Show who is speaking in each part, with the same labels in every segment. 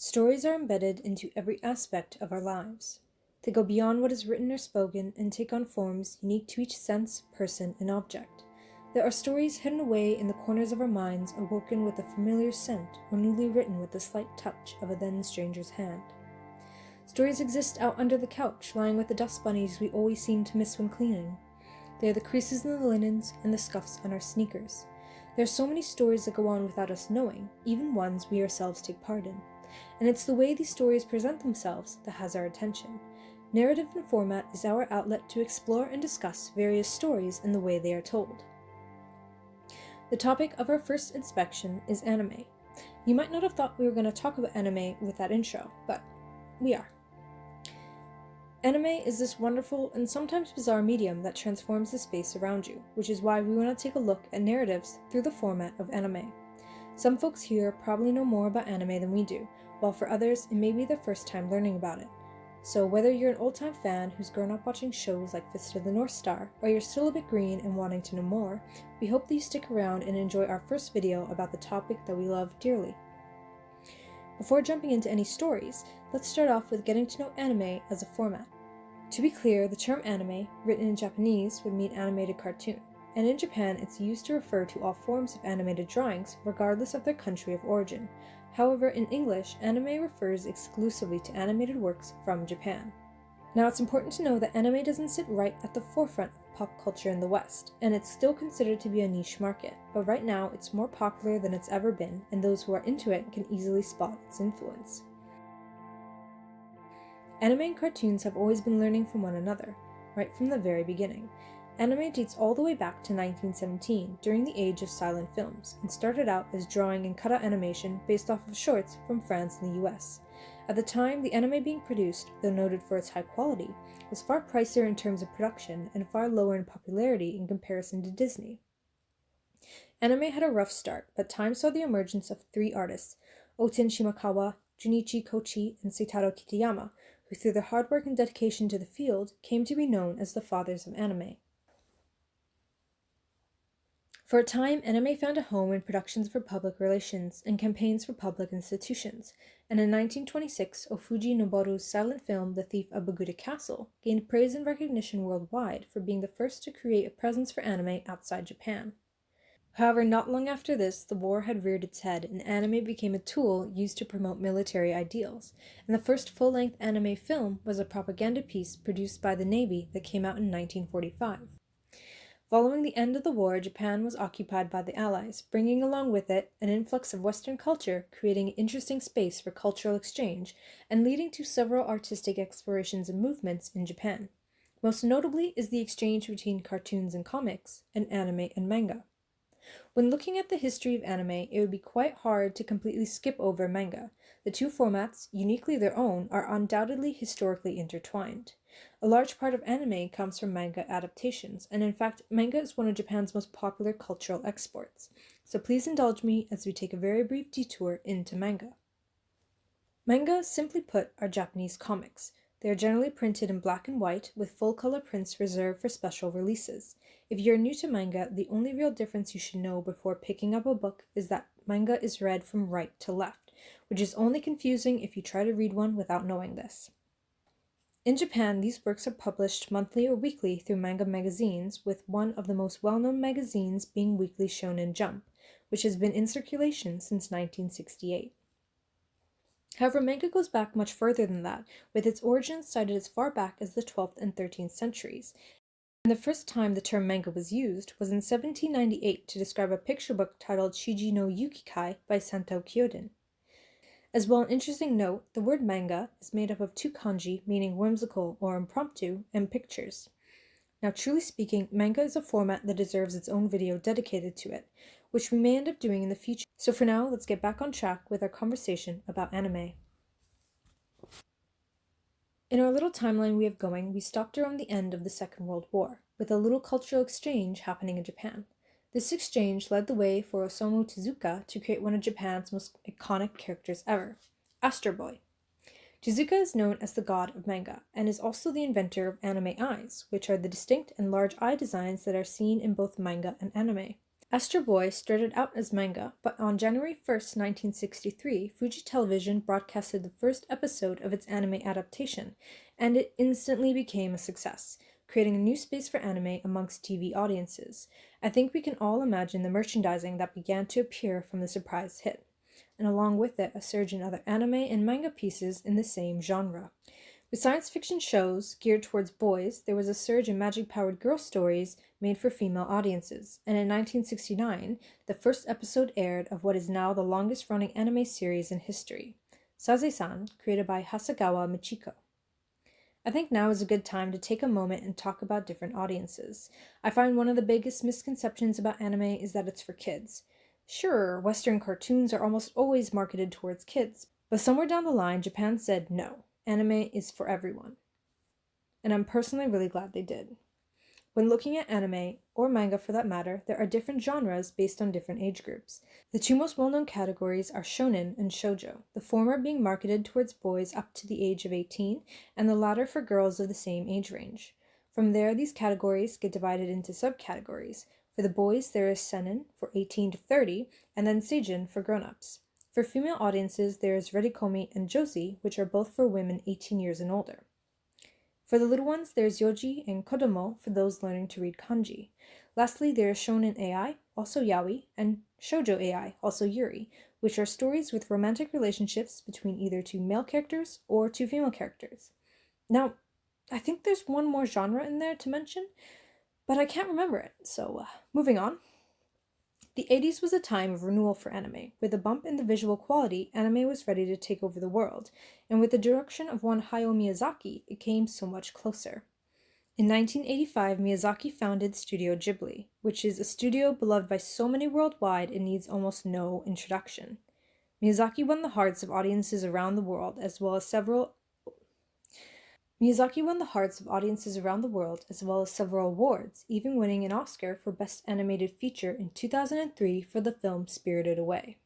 Speaker 1: Stories are embedded into every aspect of our lives. They go beyond what is written or spoken and take on forms unique to each sense, person, and object. There are stories hidden away in the corners of our minds, awoken with a familiar scent, or newly written with the slight touch of a then stranger's hand. Stories exist out under the couch, lying with the dust bunnies we always seem to miss when cleaning. They are the creases in the linens and the scuffs on our sneakers. There are so many stories that go on without us knowing, even ones we ourselves take part in. And it's the way these stories present themselves that has our attention. Narrative and format is our outlet to explore and discuss various stories and the way they are told. The topic of our first inspection is anime. You might not have thought we were going to talk about anime with that intro, but we are. Anime is this wonderful and sometimes bizarre medium that transforms the space around you, which is why we want to take a look at narratives through the format of anime. Some folks here probably know more about anime than we do, while for others it may be their first time learning about it. So whether you're an old-time fan who's grown up watching shows like Fist of the North Star, or you're still a bit green and wanting to know more, we hope that you stick around and enjoy our first video about the topic that we love dearly. Before jumping into any stories, let's start off with getting to know anime as a format. To be clear, the term anime, written in Japanese, would mean animated cartoon, and in Japan it's used to refer to all forms of animated drawings, regardless of their country of origin. However, in English, anime refers exclusively to animated works from Japan. Now, it's important to know that anime doesn't sit right at the forefront of pop culture in the West, and it's still considered to be a niche market, but right now it's more popular than it's ever been, and those who are into it can easily spot its influence. Anime and cartoons have always been learning from one another, right from the very beginning. Anime dates all the way back to 1917, during the age of silent films, and started out as drawing and cutout animation based off of shorts from France and the US. At the time, the anime being produced, though noted for its high quality, was far pricier in terms of production and far lower in popularity in comparison to Disney. Anime had a rough start, but time saw the emergence of three artists, Oten Shimakawa, Junichi Kochi, and Seitaro Kitayama, who through their hard work and dedication to the field came to be known as the fathers of anime. For a time, anime found a home in productions for public relations and campaigns for public institutions, and in 1926, Ofuji Noboru's silent film The Thief of Baguda Castle gained praise and recognition worldwide for being the first to create a presence for anime outside Japan. However, not long after this, the war had reared its head, and anime became a tool used to promote military ideals, and the first full-length anime film was a propaganda piece produced by the Navy that came out in 1945. Following the end of the war, Japan was occupied by the Allies, bringing along with it an influx of Western culture, creating an interesting space for cultural exchange, and leading to several artistic explorations and movements in Japan. Most notably is the exchange between cartoons and comics, and anime and manga. When looking at the history of anime, it would be quite hard to completely skip over manga. The two formats, uniquely their own, are undoubtedly historically intertwined. A large part of anime comes from manga adaptations, and in fact, manga is one of Japan's most popular cultural exports. So please indulge me as we take a very brief detour into manga. Manga, simply put, are Japanese comics. They are generally printed in black and white, with full-color prints reserved for special releases. If you're new to manga, the only real difference you should know before picking up a book is that manga is read from right to left, which is only confusing if you try to read one without knowing this. In Japan, these works are published monthly or weekly through manga magazines, with one of the most well-known magazines being Weekly Shonen Jump, which has been in circulation since 1968. However, manga goes back much further than that, with its origins cited as far back as the 12th and 13th centuries. And the first time the term manga was used was in 1798 to describe a picture book titled Shiji no Yukikai by Santo Kyodin. As well, an interesting note, the word manga is made up of two kanji meaning whimsical or impromptu and pictures. Now, truly speaking, manga is a format that deserves its own video dedicated to it, which we may end up doing in the future. So for now, let's get back on track with our conversation about anime. In our little timeline we have going, we stopped around the end of the Second World War, with a little cultural exchange happening in Japan. This exchange led the way for Osamu Tezuka to create one of Japan's most iconic characters ever, Astro Boy. Tezuka is known as the god of manga, and is also the inventor of anime eyes, which are the distinct and large eye designs that are seen in both manga and anime. Astro Boy started out as manga, but on January 1st, 1963, Fuji Television broadcasted the first episode of its anime adaptation, and it instantly became a success, creating a new space for anime amongst TV audiences. I think we can all imagine the merchandising that began to appear from the surprise hit, and along with it, a surge in other anime and manga pieces in the same genre. With science fiction shows geared towards boys, there was a surge in magic-powered girl stories made for female audiences, and in 1969, the first episode aired of what is now the longest-running anime series in history, Saze-san, created by Hasegawa Michiko. I think now is a good time to take a moment and talk about different audiences. I find one of the biggest misconceptions about anime is that it's for kids. Sure, Western cartoons are almost always marketed towards kids, but somewhere down the line, Japan said no. Anime is for everyone. And I'm personally really glad they did. When looking at anime, or manga for that matter, there are different genres based on different age groups. The two most well-known categories are shonen and shoujo, the former being marketed towards boys up to the age of 18, and the latter for girls of the same age range. From there, these categories get divided into subcategories. For the boys, there is seinen, for 18 to 30, and then seijin for grown-ups. For female audiences, there is Redikomi and Josie, which are both for women 18 years and older. For the little ones, there's Yoji and Kodomo for those learning to read kanji. Lastly, there is Shonen AI, also Yaoi, and Shoujo AI, also Yuri, which are stories with romantic relationships between either two male characters or two female characters. Now, I think there's one more genre in there to mention, but I can't remember it, so moving on. The 80s was a time of renewal for anime. With a bump in the visual quality, anime was ready to take over the world, and with the direction of one Hayao Miyazaki, it came so much closer. In 1985, Miyazaki founded Studio Ghibli, which is a studio beloved by so many worldwide it needs almost no introduction. Miyazaki won the hearts of audiences around the world, as well as several awards, even winning an Oscar for Best Animated Feature in 2003 for the film Spirited Away.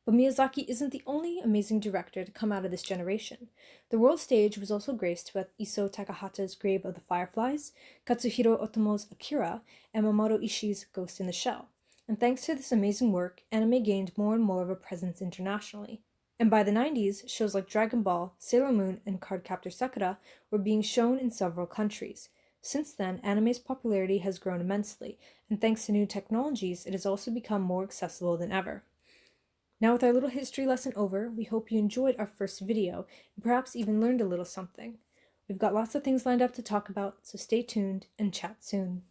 Speaker 1: But Miyazaki isn't the only amazing director to come out of this generation. The world stage was also graced with Isao Takahata's Grave of the Fireflies, Katsuhiro Otomo's Akira, and Mamoru Ishii's Ghost in the Shell. And thanks to this amazing work, anime gained more and more of a presence internationally. And by the 90s, shows like Dragon Ball, Sailor Moon, and Cardcaptor Sakura were being shown in several countries. Since then, anime's popularity has grown immensely, and thanks to new technologies, it has also become more accessible than ever. Now with our little history lesson over, we hope you enjoyed our first video, and perhaps even learned a little something. We've got lots of things lined up to talk about, so stay tuned and chat soon.